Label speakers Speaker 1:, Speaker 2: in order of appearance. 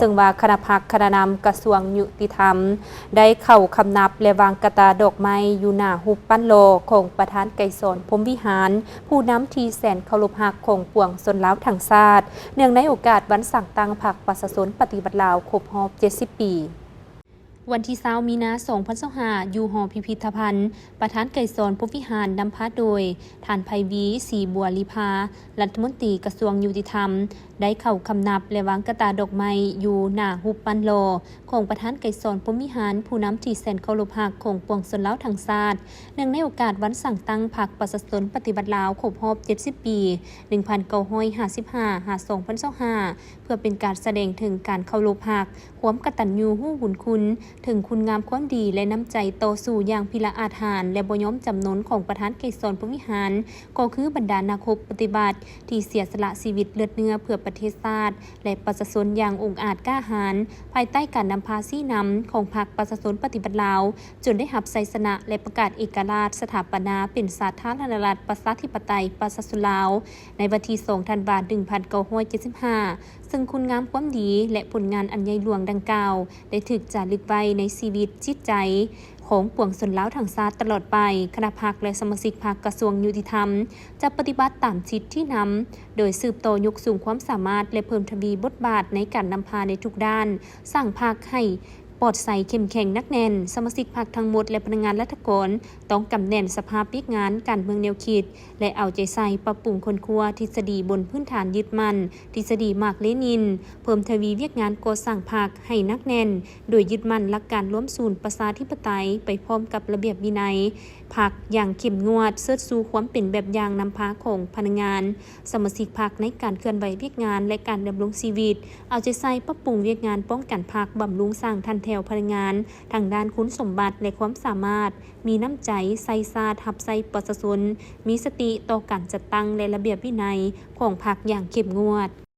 Speaker 1: ซึ่งว่าคณะพักคณะนำกระทรวงยุติธรรมได้เข้าคำนับและวางกระตาดอกไม้อยู่หน้าหุบปั้นโลของประธานไกรสอนพรหมวิหารผู้นำทีแสนเคารพฮักของปวงชนลาวทั้งชาติเนื่องในโอกาสวันสั่งตั้งพรรคประชาชนปฏิบัติลาวครบรอบ70 ปีวันที่20 มีนาคม 2025อยู่หอพิพิธภัณฑ์ประธานไกรสอนพรหมวิหารนำพาโดยท่านไพวีศรีบัวลีภารัฐมนตรีกระทรวงยุติธรรมได้เข้าคำนับและวางกระตาดอกไม้อยู่หน้าหุบปั้นโลของประธานไกรสอนพรหมวิหารผู้นำที่แสนเคารพฮักของปวงชนลาวทั้งชาติเนื่องในโอกาสวันสั่งตั้งพรรคประชาชนปฏิบัติลาวครบรอบ70 ปี1955-2025เพื่อเป็นการแสดงถึงการเคารพฮักความกตัญญูรู้บุญคุณถึงคุณงามความดีและน้ำใจต่อสู้อย่างพิละอาถรรพ์และบ่ยอมจำนนของประธานไกรสอนพรหมวิหารก็คือบรรดานักรบปฏิบัติที่เสียสละชีวิตเลือดเนื้อเพื่อประเทศชาติและประชาชนอย่างองอาจกล้าหาญภายใต้การนำพาชี้นำของพรรคประชาชนปฏิบัติลาวจนได้รับชัยชนะและประกาศเอกราชสถาปนาเป็นสาธารณรัฐประชาธิปไตยประชาชนลาวในวันที่2 ธันวาคม 1975ซึ่งคุณงามความดีและผลงานอันใหญ่หลวงดังกล่าวได้ถูกจารึกไว้ในชีวิตจิตใจของปวงชนลาวทั้งชาติตลอดไปคณะพรรคและสมาชิกพรรคกระทรวงยุติธรรมจะปฏิบัติตามจิตที่นำโดยสืบต่อยกสูงความสามารถและเพิ่มทวีบทบาทในการนำพาในทุกด้านสร้างพรรคให้ปลอดใสเข้มแข็งนักแน่นสมาชิกพรรคทั้งหมดและพนักงานราชการต้องกำแน่นสภาพวิกงานการเมืองแนวคิดและเอาใจใส่ปรับปรุงคนครัวทฤษฎีบนพื้นฐานยึดมั่นทฤษฎีมาร์กเลนินเพิ่มทวีวิกงานก่อสร้างพรรคให้นักแน่นโดยยึดมั่นหลักการร่วมศูนย์ประชาธิปไตยไปพร้อมกับระเบียบวินัยพรรคอย่างเข้มงวดเชิดชูความเป็นแบบอย่างนำพาของพนักงานสมาชิกพรรคในการเคลื่อนไหววิกงานและการดำรงชีวิตเอาใจใส่ปรับปรุงวิกงานป้องกันพรรคบำรุงสร้างทันแถวพนักงานทางด้านคุณสมบัติและความสามารถมีน้ำใจใส่ซาทับใส่ประชาชนมีสติต่อการจัดตั้งและระเบียบวินัยของพรรคอย่างเข้มงวด